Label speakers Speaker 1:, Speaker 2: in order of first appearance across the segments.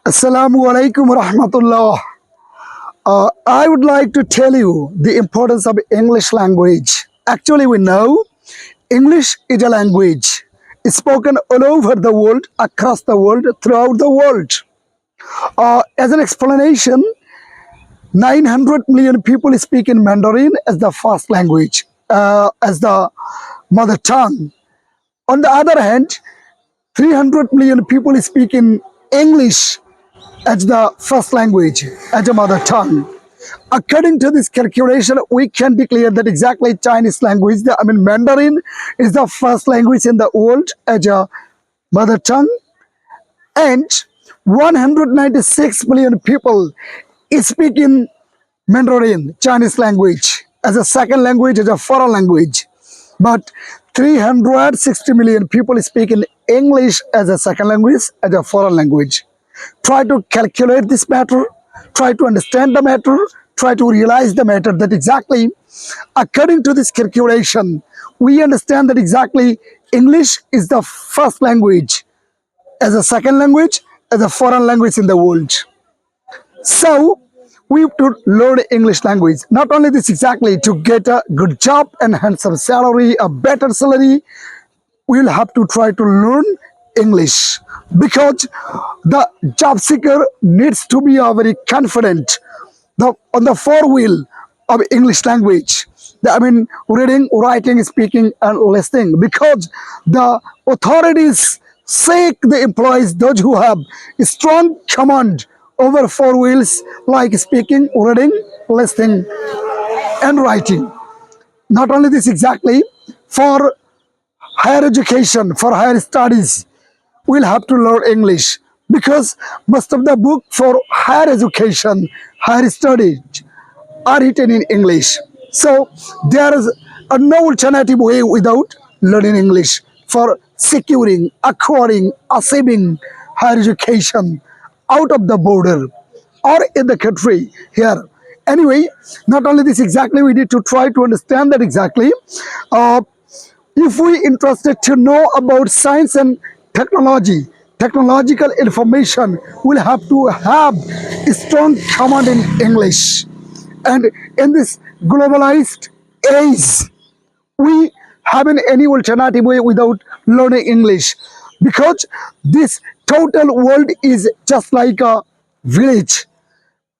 Speaker 1: Assalamu alaikum rahmatullah. I would like to tell you the importance of English language. Actually, we know English is a language spoken all over the world, across the world, throughout the world. As an explanation, 900 million people speak in Mandarin as the first language, as the mother tongue. On the other hand, 300 million people speak in English as the first language, as a mother tongue. According to this calculation, we can declare that exactly Chinese language, Mandarin is the first language in the world as a mother tongue, and 196 million people speak in Mandarin, Chinese language, as a second language, as a foreign language. But 360 million people speak in English as a second language, as a foreign language. Try to calculate this matter, try to understand the matter, try to realize the matter that exactly, according to this calculation, we understand that exactly English is the first language, as a second language, as a foreign language in the world. So, we have to learn English language. Not only this exactly, to get a good job and handsome salary, a better salary, we'll have to try to learn English, because the job seeker needs to be very confident on the four wheel of English language. Reading, writing, speaking, and listening, because the authorities seek the employees, those who have a strong command over four wheels like speaking, reading, listening, and writing. Not only this exactly, for higher education, for higher studies, we'll have to learn English, because most of the book for higher education, higher studies are written in English. So there is no alternative way without learning English for securing, acquiring, achieving higher education out of the border or in the country here. Anyway, not only this exactly, we need to try to understand that exactly. If we interested to know about science and technology, technological information, will have to have a strong command in English. And in this globalized age, we haven't any alternative way without learning English, because this total world is just like a village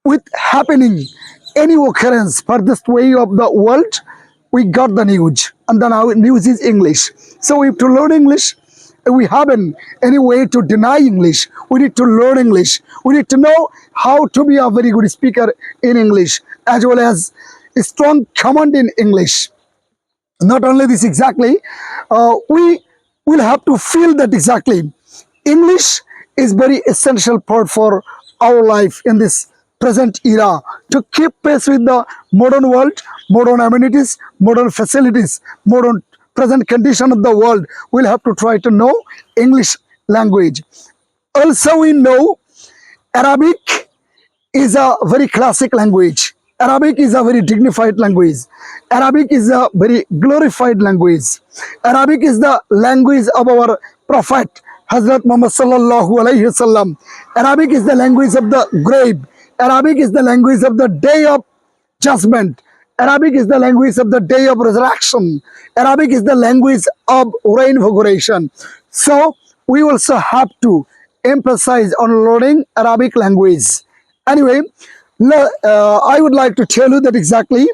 Speaker 1: with happening any occurrence furthest way of the world. We got the news, and then our news is English. So we have to learn English. We haven't any way to deny English. We need to learn English. We need to know how to be a very good speaker in English, as well as a strong command in English. Not only this exactly, we will have to feel that exactly English is very essential part for our life in this present era, to keep pace with the modern world, modern amenities, modern facilities, modern present condition of the world. We'll have to try to know English language. Also, we know Arabic is a very classic language. Arabic is a very dignified language. Arabic is a very glorified language. Arabic is the language of our Prophet Hazrat Muhammad sallallahu alaihi wasallam. Arabic is the language of the grave. Arabic is the language of the day of judgment. Arabic is the language of the day of resurrection. Arabic is the language of reinvigoration. So we also have to emphasize on learning Arabic language. Anyway, I would like to tell you that exactly,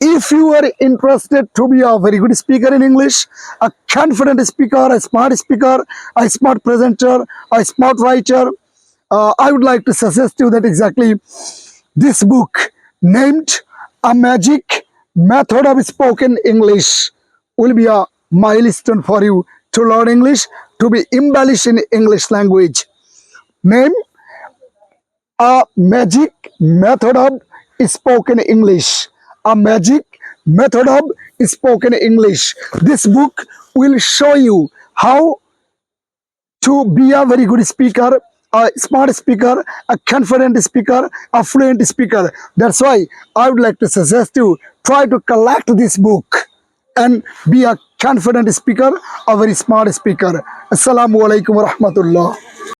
Speaker 1: if you are interested to be a very good speaker in English, a confident speaker, a smart presenter, a smart writer, I would like to suggest you that exactly this book named A Magic Method of Spoken English will be a milestone for you to learn English, to be embellished in English language. Name A Magic Method of Spoken English. A Magic Method of Spoken English. This book will show you how to be a very good speaker, a smart speaker, a confident speaker, a fluent speaker. That's why I would like to suggest you try to collect this book and be a confident speaker, a very smart speaker. Assalamu alaikum wa rahmatullah.